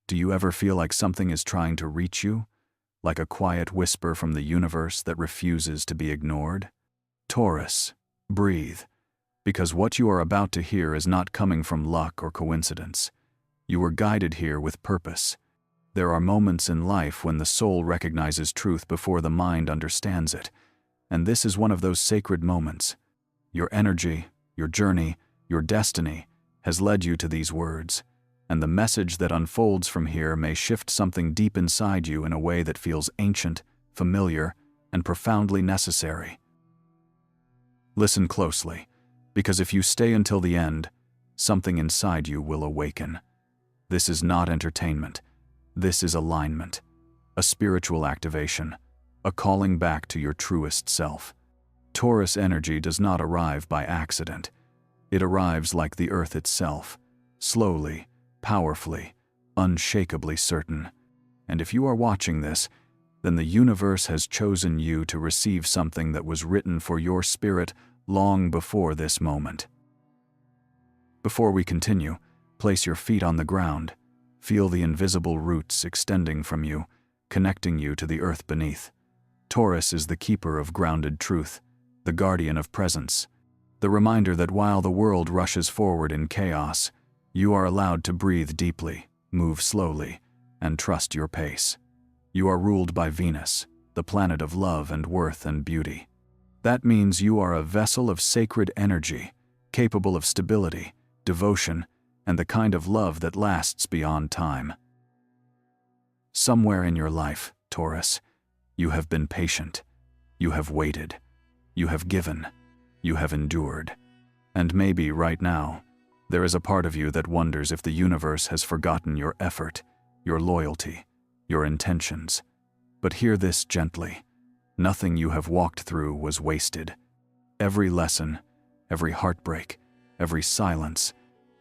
Do you ever feel like something is trying to reach you? Like a quiet whisper from the universe that refuses to be ignored? Taurus, breathe, because what you are about to hear is not coming from luck or coincidence. You were guided here with purpose. There are moments in life when the soul recognizes truth before the mind understands it, and this is one of those sacred moments. Your energy, your journey, your destiny has led you to these words, and the message that unfolds from here may shift something deep inside you in a way that feels ancient, familiar, and profoundly necessary. Listen closely, because if you stay until the end, something inside you will awaken. This is not entertainment. This is alignment, a spiritual activation, a calling back to your truest self. Taurus energy does not arrive by accident. It arrives like the earth itself, slowly, powerfully, unshakably certain. And if you are watching this, then the universe has chosen you to receive something that was written for your spirit long before this moment. Before we continue, place your feet on the ground. Feel the invisible roots extending from you, connecting you to the earth beneath. Taurus is the keeper of grounded truth, the guardian of presence, the reminder that while the world rushes forward in chaos, you are allowed to breathe deeply, move slowly, and trust your pace. You are ruled by Venus, the planet of love and worth and beauty. That means you are a vessel of sacred energy, capable of stability, devotion, and the kind of love that lasts beyond time. Somewhere in your life, Taurus, you have been patient, you have waited, you have given, you have endured. And maybe right now, there is a part of you that wonders if the universe has forgotten your effort, your loyalty, your intentions. But hear this gently. Nothing you have walked through was wasted. Every lesson, every heartbreak, every silence,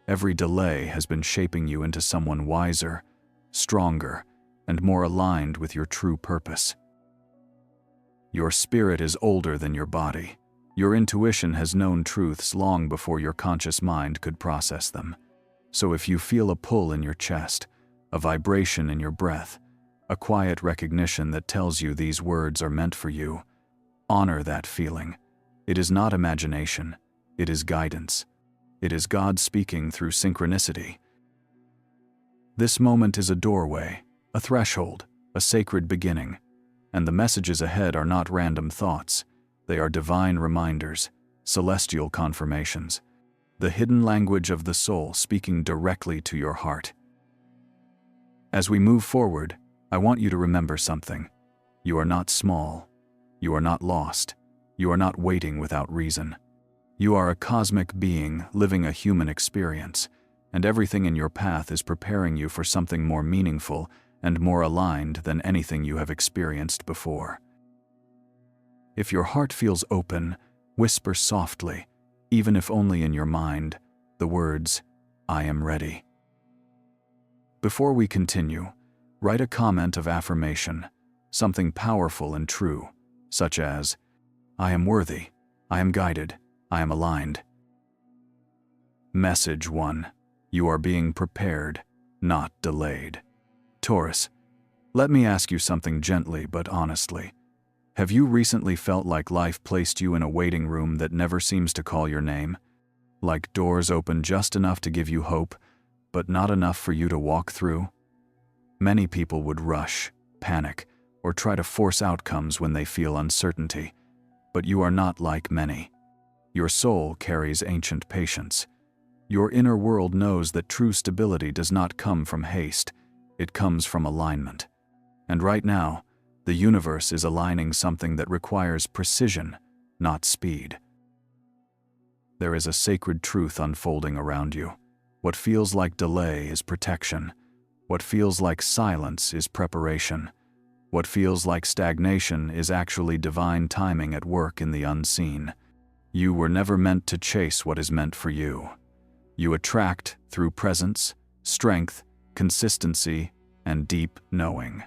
every delay has been shaping you into someone wiser, stronger, and more aligned with your true purpose. Your spirit is older than your body. Your intuition has known truths long before your conscious mind could process them. So if you feel a pull in your chest, a vibration in your breath, a quiet recognition that tells you these words are meant for you, honor that feeling. It is not imagination, it is guidance. It is God speaking through synchronicity. This moment is a doorway, a threshold, a sacred beginning, and the messages ahead are not random thoughts. They are divine reminders, celestial confirmations, the hidden language of the soul speaking directly to your heart. As we move forward, I want you to remember something. You are not small. You are not lost. You are not waiting without reason. You are a cosmic being living a human experience, and everything in your path is preparing you for something more meaningful and more aligned than anything you have experienced before. If your heart feels open, whisper softly, even if only in your mind, the words, "I am ready." Before we continue, write a comment of affirmation, something powerful and true, such as, "I am worthy, I am guided, I am aligned." Message 1. You are being prepared, not delayed. Taurus, let me ask you something gently but honestly. Have you recently felt like life placed you in a waiting room that never seems to call your name? Like doors open just enough to give you hope, but not enough for you to walk through? Many people would rush, panic, or try to force outcomes when they feel uncertainty, but you are not like many. Your soul carries ancient patience. Your inner world knows that true stability does not come from haste, it comes from alignment. And right now, the universe is aligning something that requires precision, not speed. There is a sacred truth unfolding around you. What feels like delay is protection. What feels like silence is preparation. What feels like stagnation is actually divine timing at work in the unseen. You were never meant to chase what is meant for you. You attract through presence, strength, consistency, and deep knowing.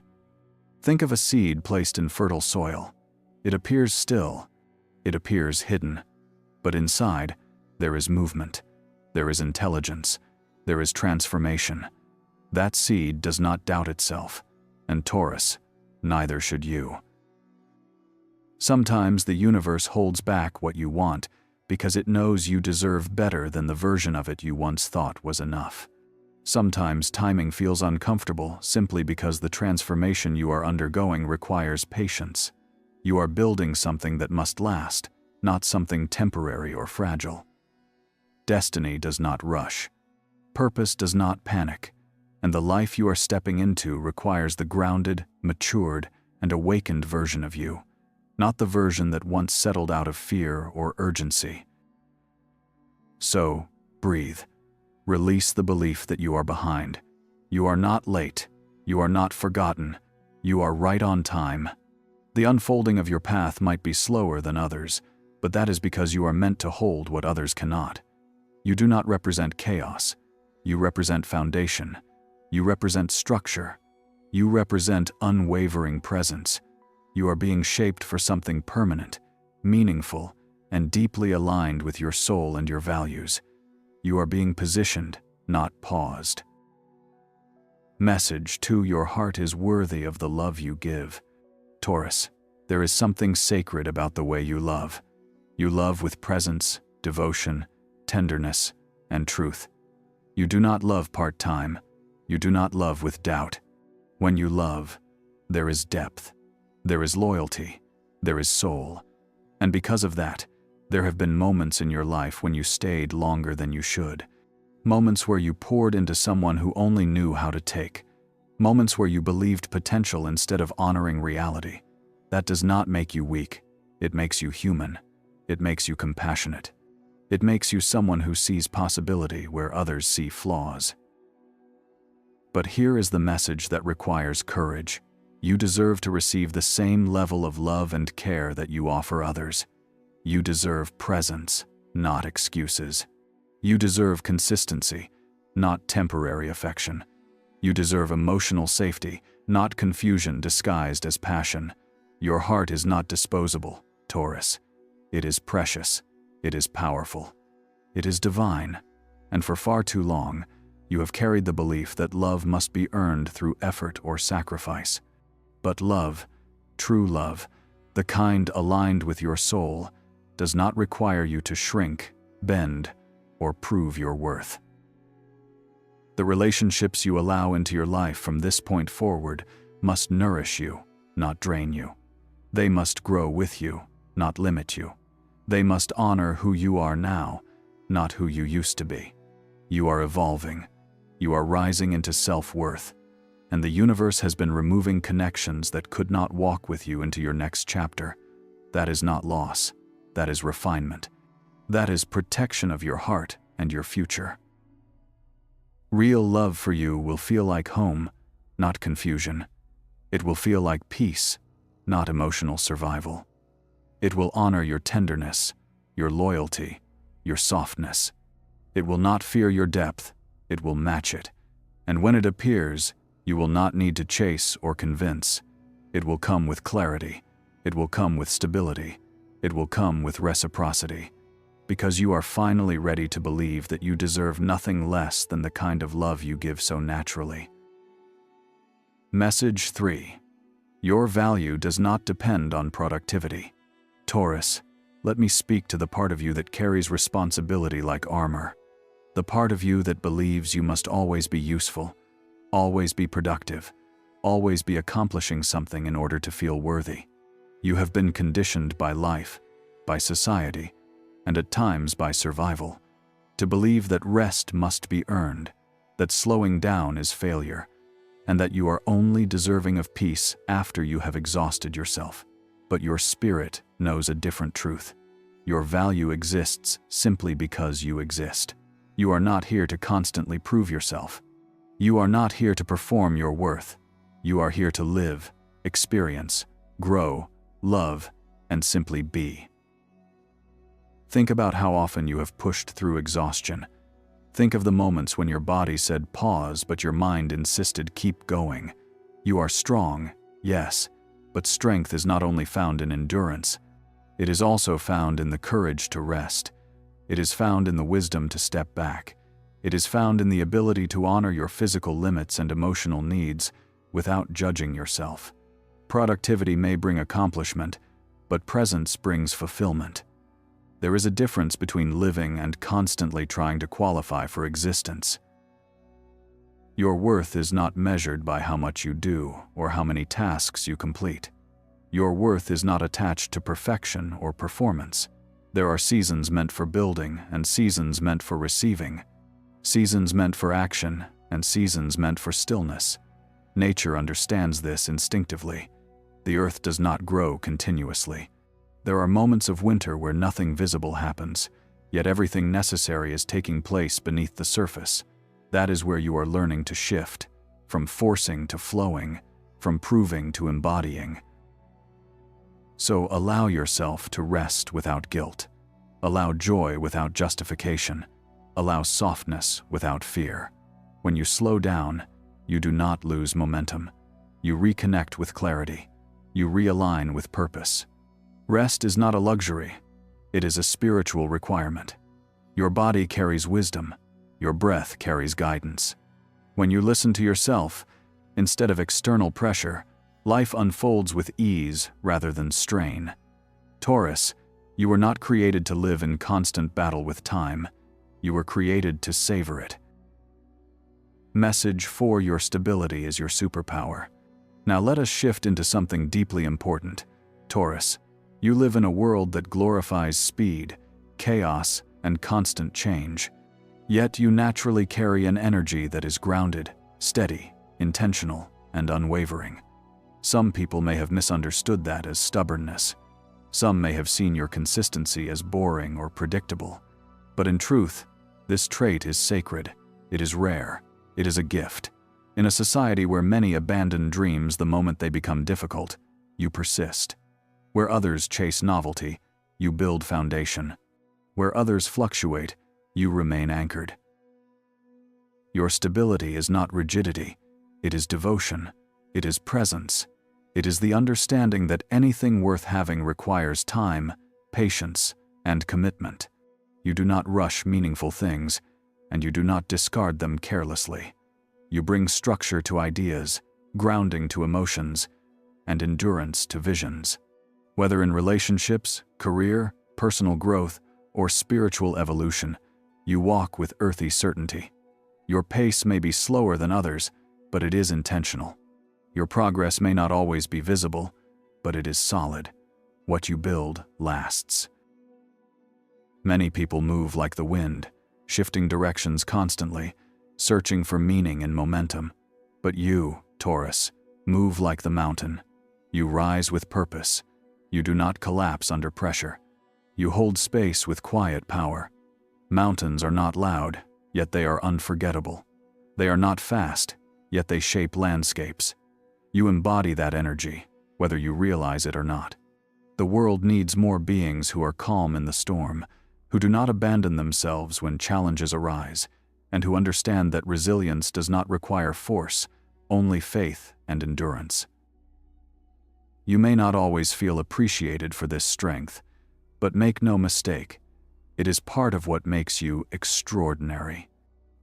Think of a seed placed in fertile soil. It appears still, it appears hidden, but inside, there is movement, there is intelligence, there is transformation. That seed does not doubt itself, and Taurus, neither should you. Sometimes the universe holds back what you want because it knows you deserve better than the version of it you once thought was enough. Sometimes timing feels uncomfortable simply because the transformation you are undergoing requires patience. You are building something that must last, not something temporary or fragile. Destiny does not rush. Purpose does not panic. And the life you are stepping into requires the grounded, matured, and awakened version of you, not the version that once settled out of fear or urgency. So, breathe. Release the belief that you are behind. You are not late. You are not forgotten. You are right on time. The unfolding of your path might be slower than others, but that is because you are meant to hold what others cannot. You do not represent chaos. You represent foundation. You represent structure. You represent unwavering presence. You are being shaped for something permanent, meaningful, and deeply aligned with your soul and your values. You are being positioned, not paused. Message to your heart is worthy of the love you give. Taurus, there is something sacred about the way you love. You love with presence, devotion, tenderness, and truth. You do not love part-time. You do not love with doubt. When you love, there is depth, there is loyalty, there is soul. And because of that, there have been moments in your life when you stayed longer than you should. Moments where you poured into someone who only knew how to take. Moments where you believed potential instead of honoring reality. That does not make you weak. It makes you human. It makes you compassionate. It makes you someone who sees possibility where others see flaws. But here is the message that requires courage. You deserve to receive the same level of love and care that you offer others. You deserve presence, not excuses. You deserve consistency, not temporary affection. You deserve emotional safety, not confusion disguised as passion. Your heart is not disposable, Taurus. It is precious. It is powerful. It is divine. And for far too long, you have carried the belief that love must be earned through effort or sacrifice. But love, true love, the kind aligned with your soul, does not require you to shrink, bend, or prove your worth. The relationships you allow into your life from this point forward must nourish you, not drain you. They must grow with you, not limit you. They must honor who you are now, not who you used to be. You are evolving. You are rising into self-worth, and the universe has been removing connections that could not walk with you into your next chapter. That is not loss. That is refinement. That is protection of your heart and your future. Real love for you will feel like home, not confusion. It will feel like peace, not emotional survival. It will honor your tenderness, your loyalty, your softness. It will not fear your depth. It will match it. And when it appears, you will not need to chase or convince. It will come with clarity. It will come with stability. It will come with reciprocity. Because you are finally ready to believe that you deserve nothing less than the kind of love you give so naturally. Message 3. Your value does not depend on productivity. Taurus, let me speak to the part of you that carries responsibility like armor. The part of you that believes you must always be useful, always be productive, always be accomplishing something in order to feel worthy. You have been conditioned by life, by society, and at times by survival, to believe that rest must be earned, that slowing down is failure, and that you are only deserving of peace after you have exhausted yourself. But your spirit knows a different truth. Your value exists simply because you exist. You are not here to constantly prove yourself. You are not here to perform your worth. You are here to live, experience, grow, love, and simply be. Think about how often you have pushed through exhaustion. Think of the moments when your body said pause, but your mind insisted keep going. You are strong, yes, but strength is not only found in endurance. It is also found in the courage to rest. It is found in the wisdom to step back. It is found in the ability to honor your physical limits and emotional needs without judging yourself. Productivity may bring accomplishment, but presence brings fulfillment. There is a difference between living and constantly trying to qualify for existence. Your worth is not measured by how much you do or how many tasks you complete. Your worth is not attached to perfection or performance. There are seasons meant for building and seasons meant for receiving. Seasons meant for action and seasons meant for stillness. Nature understands this instinctively. The earth does not grow continuously. There are moments of winter where nothing visible happens, yet everything necessary is taking place beneath the surface. That is where you are learning to shift, from forcing to flowing, from proving to embodying. So allow yourself to rest without guilt. Allow joy without justification. Allow softness without fear. When you slow down, you do not lose momentum. You reconnect with clarity. You realign with purpose. Rest is not a luxury. It is a spiritual requirement. Your body carries wisdom. Your breath carries guidance. When you listen to yourself, instead of external pressure, life unfolds with ease rather than strain. Taurus, you were not created to live in constant battle with time. You were created to savor it. Message 4: your stability is your superpower. Now let us shift into something deeply important. Taurus, you live in a world that glorifies speed, chaos, and constant change. Yet you naturally carry an energy that is grounded, steady, intentional, and unwavering. Some people may have misunderstood that as stubbornness. Some may have seen your consistency as boring or predictable. But in truth, this trait is sacred. It is rare. It is a gift. In a society where many abandon dreams the moment they become difficult, you persist. Where others chase novelty, you build foundation. Where others fluctuate, you remain anchored. Your stability is not rigidity. It is devotion. It is presence. It is the understanding that anything worth having requires time, patience, and commitment. You do not rush meaningful things, and you do not discard them carelessly. You bring structure to ideas, grounding to emotions, and endurance to visions. Whether in relationships, career, personal growth, or spiritual evolution, you walk with earthy certainty. Your pace may be slower than others, but it is intentional. Your progress may not always be visible, but it is solid. What you build lasts. Many people move like the wind, shifting directions constantly, searching for meaning and momentum. But you, Taurus, move like the mountain. You rise with purpose. You do not collapse under pressure. You hold space with quiet power. Mountains are not loud, yet they are unforgettable. They are not fast, yet they shape landscapes. You embody that energy, whether you realize it or not. The world needs more beings who are calm in the storm, who do not abandon themselves when challenges arise, and who understand that resilience does not require force, only faith and endurance. You may not always feel appreciated for this strength, but make no mistake, it is part of what makes you extraordinary.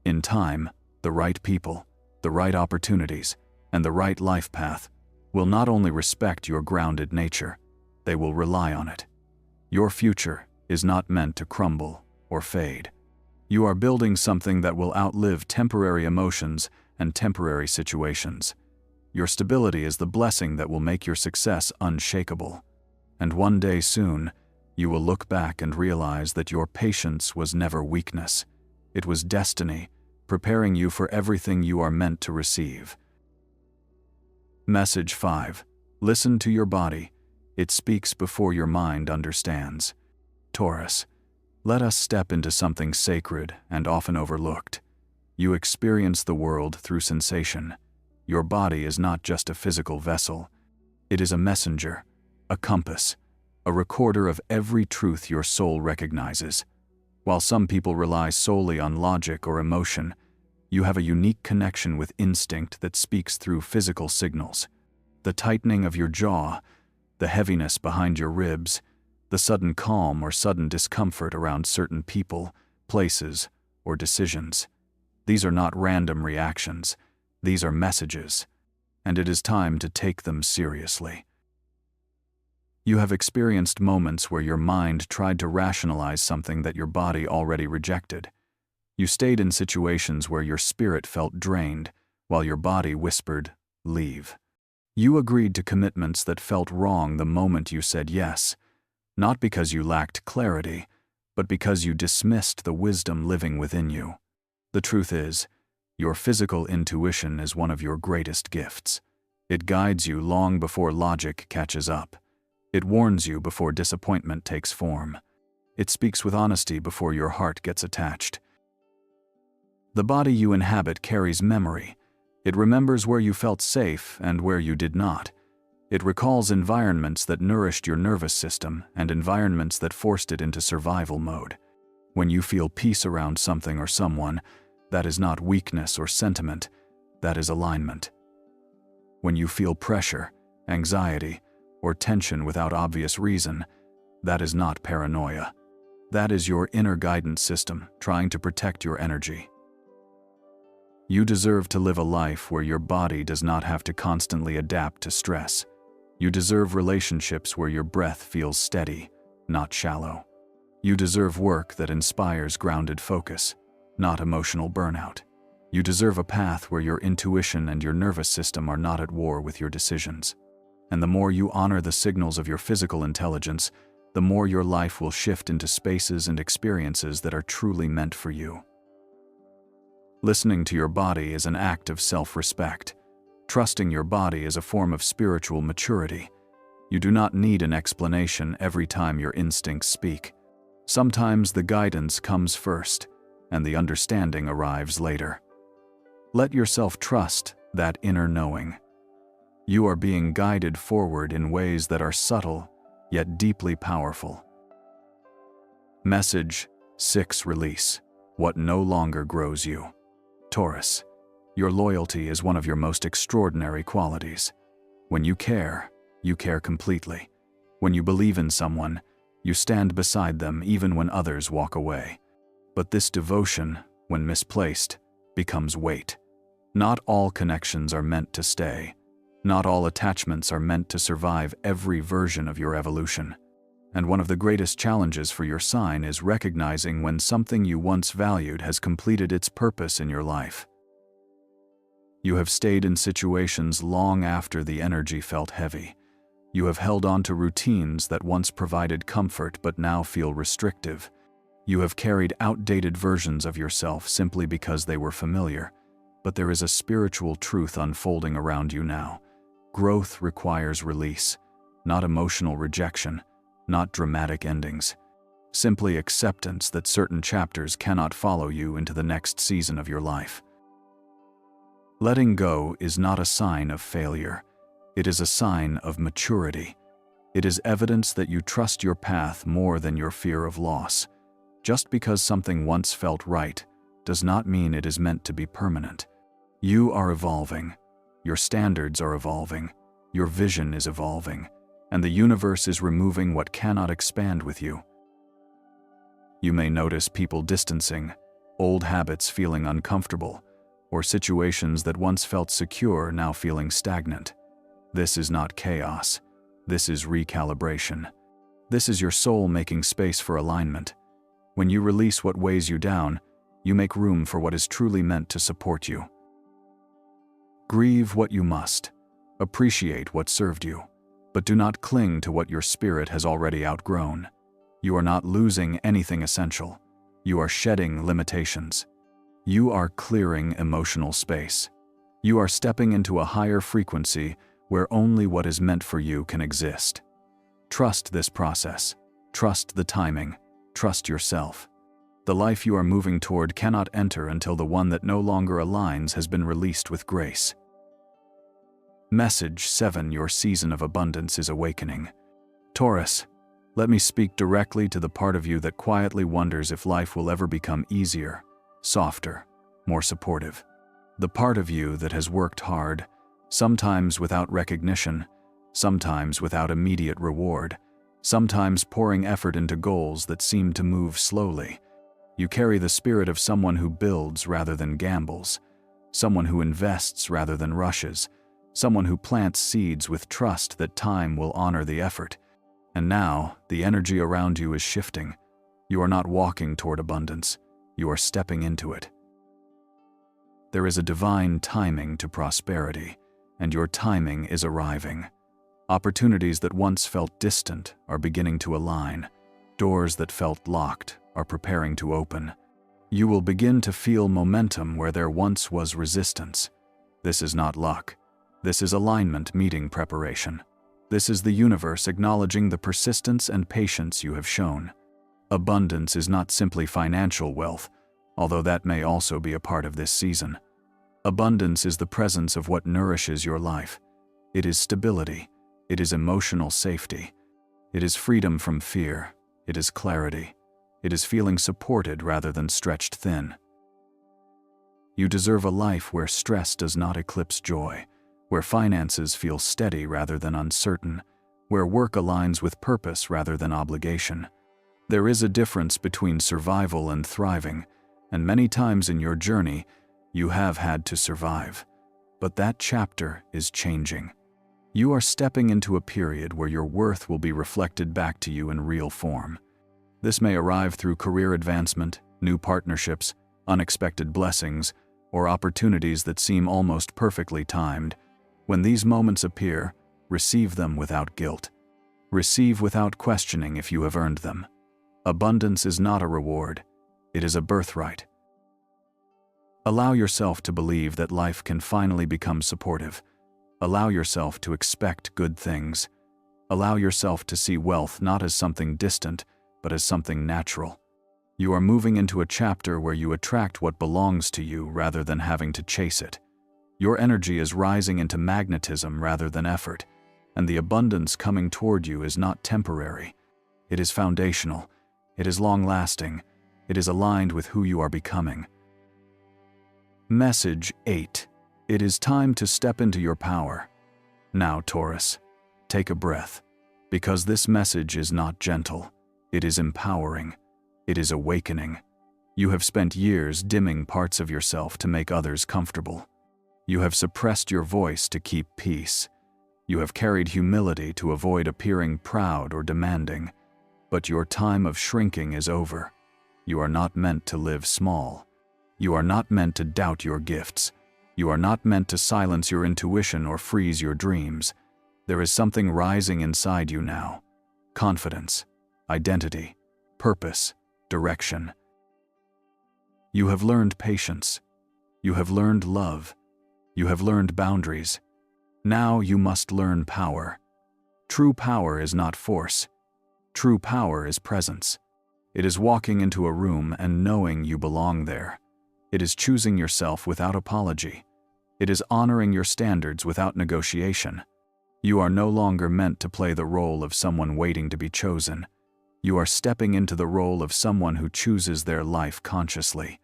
In time, the right people, the right opportunities, and the right life path will not only respect your grounded nature, they will rely on it. Your future is not meant to crumble or fade. You are building something that will outlive temporary emotions and temporary situations. Your stability is the blessing that will make your success unshakable. And one day soon, you will look back and realize that your patience was never weakness. It was destiny, preparing you for everything you are meant to receive. Message 5. Listen to your body. It speaks before your mind understands. Taurus, let us step into something sacred and often overlooked. You experience the world through sensation. Your body is not just a physical vessel. It is a messenger, a compass, a recorder of every truth your soul recognizes. While some people rely solely on logic or emotion, you have a unique connection with instinct that speaks through physical signals. The tightening of your jaw, the heaviness behind your ribs, the sudden calm or sudden discomfort around certain people, places, or decisions. These are not random reactions. These are messages, and it is time to take them seriously. You have experienced moments where your mind tried to rationalize something that your body already rejected. You stayed in situations where your spirit felt drained, while your body whispered, "Leave." You agreed to commitments that felt wrong the moment you said yes, not because you lacked clarity, but because you dismissed the wisdom living within you. The truth is, your physical intuition is one of your greatest gifts. It guides you long before logic catches up. It warns you before disappointment takes form. It speaks with honesty before your heart gets attached. The body you inhabit carries memory. It remembers where you felt safe and where you did not. It recalls environments that nourished your nervous system and environments that forced it into survival mode. When you feel peace around something or someone, that is not weakness or sentiment, that is alignment. When you feel pressure, anxiety, or tension without obvious reason, that is not paranoia. That is your inner guidance system trying to protect your energy. You deserve to live a life where your body does not have to constantly adapt to stress. You deserve relationships where your breath feels steady, not shallow. You deserve work that inspires grounded focus, not emotional burnout. You deserve a path where your intuition and your nervous system are not at war with your decisions. And the more you honor the signals of your physical intelligence, the more your life will shift into spaces and experiences that are truly meant for you. Listening to your body is an act of self-respect. Trusting your body is a form of spiritual maturity. You do not need an explanation every time your instincts speak. Sometimes the guidance comes first, and the understanding arrives later. Let yourself trust that inner knowing. You are being guided forward in ways that are subtle, yet deeply powerful. Message 6: Release what no longer grows you. Taurus, your loyalty is one of your most extraordinary qualities. When you care completely. When you believe in someone, you stand beside them even when others walk away. But this devotion, when misplaced, becomes weight. Not all connections are meant to stay. Not all attachments are meant to survive every version of your evolution. And one of the greatest challenges for your sign is recognizing when something you once valued has completed its purpose in your life. You have stayed in situations long after the energy felt heavy. You have held on to routines that once provided comfort but now feel restrictive. You have carried outdated versions of yourself simply because they were familiar. But there is a spiritual truth unfolding around you now. Growth requires release, not emotional rejection, not dramatic endings. Simply acceptance that certain chapters cannot follow you into the next season of your life. Letting go is not a sign of failure. It is a sign of maturity. It is evidence that you trust your path more than your fear of loss. Just because something once felt right does not mean it is meant to be permanent. You are evolving. Your standards are evolving. Your vision is evolving. And the universe is removing what cannot expand with you. You may notice people distancing, old habits feeling uncomfortable, or situations that once felt secure now feeling stagnant. This is not chaos. This is recalibration. This is your soul making space for alignment. When you release what weighs you down, you make room for what is truly meant to support you. Grieve what you must. Appreciate what served you. But do not cling to what your spirit has already outgrown. You are not losing anything essential. You are shedding limitations. You are clearing emotional space. You are stepping into a higher frequency where only what is meant for you can exist. Trust this process. Trust the timing. Trust yourself. The life you are moving toward cannot enter until the one that no longer aligns has been released with grace. Message 7: Your season of abundance is awakening. Taurus, let me speak directly to the part of you that quietly wonders if life will ever become easier, softer, more supportive. The part of you that has worked hard, sometimes without recognition, sometimes without immediate reward, sometimes pouring effort into goals that seem to move slowly. You carry the spirit of someone who builds rather than gambles, someone who invests rather than rushes, someone who plants seeds with trust that time will honor the effort. And now, the energy around you is shifting. You are not walking toward abundance, you are stepping into it. There is a divine timing to prosperity, and your timing is arriving. Opportunities that once felt distant are beginning to align. Doors that felt locked are preparing to open. You will begin to feel momentum where there once was resistance. This is not luck. This is alignment meeting preparation. This is the universe acknowledging the persistence and patience you have shown. Abundance is not simply financial wealth, although that may also be a part of this season. Abundance is the presence of what nourishes your life. It is stability. It is emotional safety. It is freedom from fear. It is clarity. It is feeling supported rather than stretched thin. You deserve a life where stress does not eclipse joy, where finances feel steady rather than uncertain, where work aligns with purpose rather than obligation. There is a difference between survival and thriving, and many times in your journey, you have had to survive. But that chapter is changing. You are stepping into a period where your worth will be reflected back to you in real form. This may arrive through career advancement, new partnerships, unexpected blessings, or opportunities that seem almost perfectly timed. When these moments appear, receive them without guilt. Receive without questioning if you have earned them. Abundance is not a reward, it is a birthright. Allow yourself to believe that life can finally become supportive. Allow yourself to expect good things. Allow yourself to see wealth not as something distant, but as something natural. You are moving into a chapter where you attract what belongs to you rather than having to chase it. Your energy is rising into magnetism rather than effort, and the abundance coming toward you is not temporary. It is foundational. It is long-lasting. It is aligned with who you are becoming. Message 8. It is time to step into your power. Now, Taurus, take a breath, because this message is not gentle. It is empowering. It is awakening. You have spent years dimming parts of yourself to make others comfortable. You have suppressed your voice to keep peace. You have carried humility to avoid appearing proud or demanding. But your time of shrinking is over. You are not meant to live small. You are not meant to doubt your gifts. You are not meant to silence your intuition or freeze your dreams. There is something rising inside you now. Confidence, identity, purpose, direction. You have learned patience. You have learned love. You have learned boundaries. Now you must learn power. True power is not force. True power is presence. It is walking into a room and knowing you belong there. It is choosing yourself without apology. It is honoring your standards without negotiation. You are no longer meant to play the role of someone waiting to be chosen. You are stepping into the role of someone who chooses their life consciously.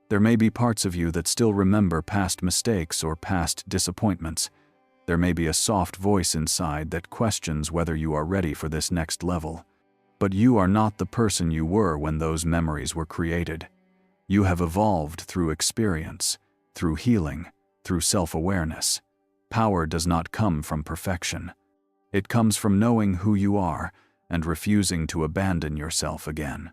There may be parts of you that still remember past mistakes or past disappointments. There may be a soft voice inside that questions whether you are ready for this next level. But you are not the person you were when those memories were created. You have evolved through experience, through healing, through self-awareness. Power does not come from perfection. It comes from knowing who you are and refusing to abandon yourself again.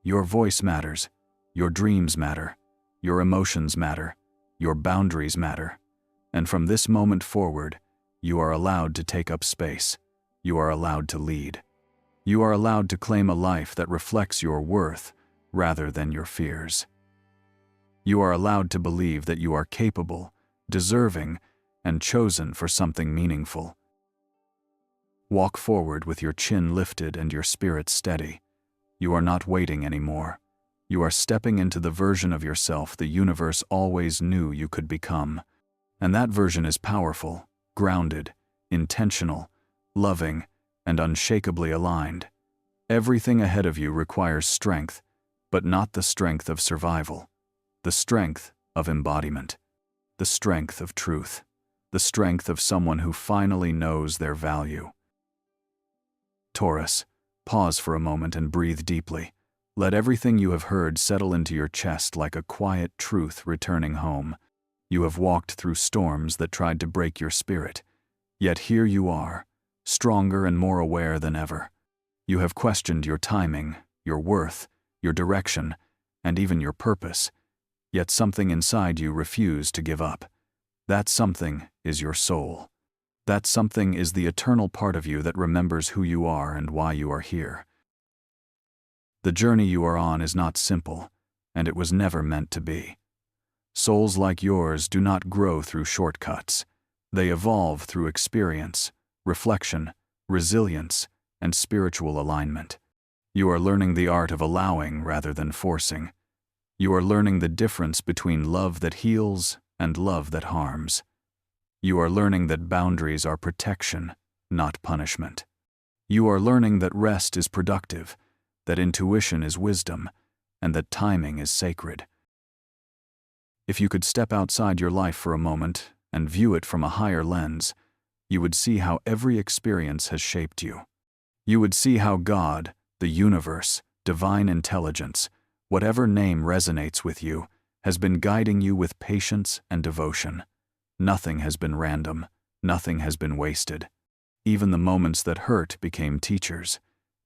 Your voice matters. Your dreams matter. Your emotions matter. Your boundaries matter. And from this moment forward, you are allowed to take up space. You are allowed to lead. You are allowed to claim a life that reflects your worth rather than your fears. You are allowed to believe that you are capable, deserving, and chosen for something meaningful. Walk forward with your chin lifted and your spirit steady. You are not waiting anymore. You are stepping into the version of yourself the universe always knew you could become. And that version is powerful, grounded, intentional, loving, and unshakably aligned. Everything ahead of you requires strength, but not the strength of survival. The strength of embodiment. The strength of truth. The strength of someone who finally knows their value. Taurus, pause for a moment and breathe deeply. Let everything you have heard settle into your chest like a quiet truth returning home. You have walked through storms that tried to break your spirit, yet here you are, stronger and more aware than ever. You have questioned your timing, your worth, your direction, and even your purpose, yet something inside you refused to give up. That something is your soul. That something is the eternal part of you that remembers who you are and why you are here. The journey you are on is not simple, and it was never meant to be. Souls like yours do not grow through shortcuts. They evolve through experience, reflection, resilience, and spiritual alignment. You are learning the art of allowing rather than forcing. You are learning the difference between love that heals and love that harms. You are learning that boundaries are protection, not punishment. You are learning that rest is productive, that intuition is wisdom, and that timing is sacred. If you could step outside your life for a moment and view it from a higher lens, you would see how every experience has shaped you. You would see how God, the universe, divine intelligence, whatever name resonates with you, has been guiding you with patience and devotion. Nothing has been random, nothing has been wasted. Even the moments that hurt became teachers.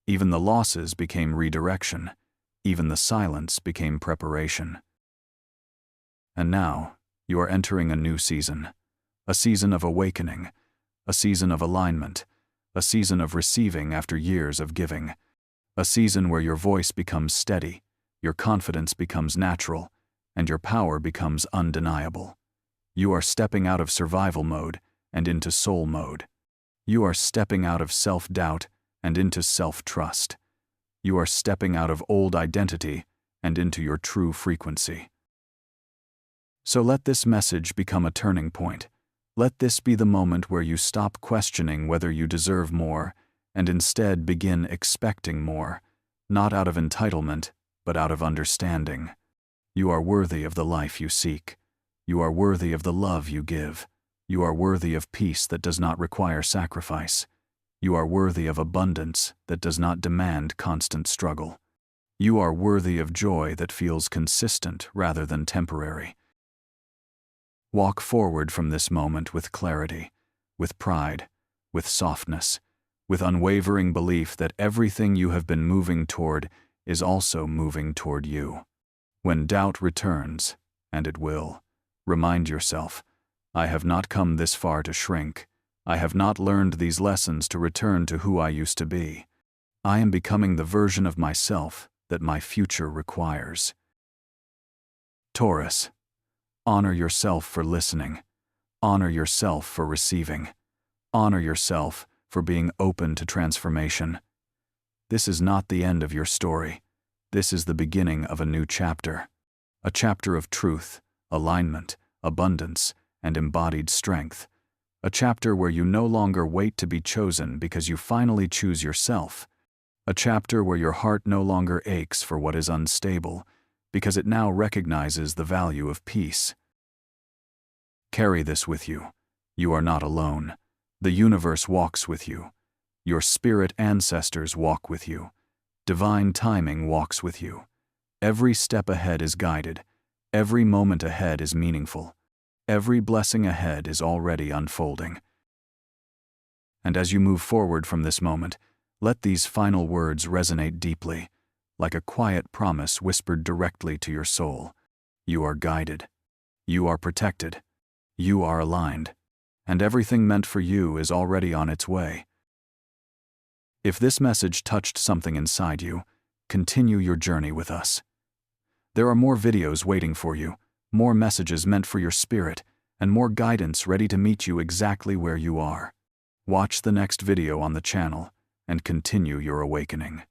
Even the losses became redirection. Even the silence became preparation. And now, you are entering a new season. A season of awakening. A season of alignment. A season of receiving after years of giving. A season where your voice becomes steady, your confidence becomes natural, and your power becomes undeniable. You are stepping out of survival mode and into soul mode. You are stepping out of self-doubt and into self-trust. You are stepping out of old identity and into your true frequency. So let this message become a turning point. Let this be the moment where you stop questioning whether you deserve more and instead begin expecting more, not out of entitlement, but out of understanding. You are worthy of the life you seek. You are worthy of the love you give. You are worthy of peace that does not require sacrifice. You are worthy of abundance that does not demand constant struggle. You are worthy of joy that feels consistent rather than temporary. Walk forward from this moment with clarity, with pride, with softness, with unwavering belief that everything you have been moving toward is also moving toward you. When doubt returns, and it will, remind yourself, I have not come this far to shrink. I have not learned these lessons to return to who I used to be. I am becoming the version of myself that my future requires. Taurus, honor yourself for listening. Honor yourself for receiving. Honor yourself for being open to transformation. This is not the end of your story. This is the beginning of a new chapter. A chapter of truth, alignment, abundance, and embodied strength. A chapter where you no longer wait to be chosen because you finally choose yourself. A chapter where your heart no longer aches for what is unstable, because it now recognizes the value of peace. Carry this with you. You are not alone. The universe walks with you. Your spirit ancestors walk with you. Divine timing walks with you. Every step ahead is guided. Every moment ahead is meaningful. Every blessing ahead is already unfolding. And as you move forward from this moment, let these final words resonate deeply, like a quiet promise whispered directly to your soul. You are guided. You are protected. You are aligned. And everything meant for you is already on its way. If this message touched something inside you, continue your journey with us. There are more videos waiting for you, more messages meant for your spirit, and more guidance ready to meet you exactly where you are. Watch the next video on the channel and continue your awakening.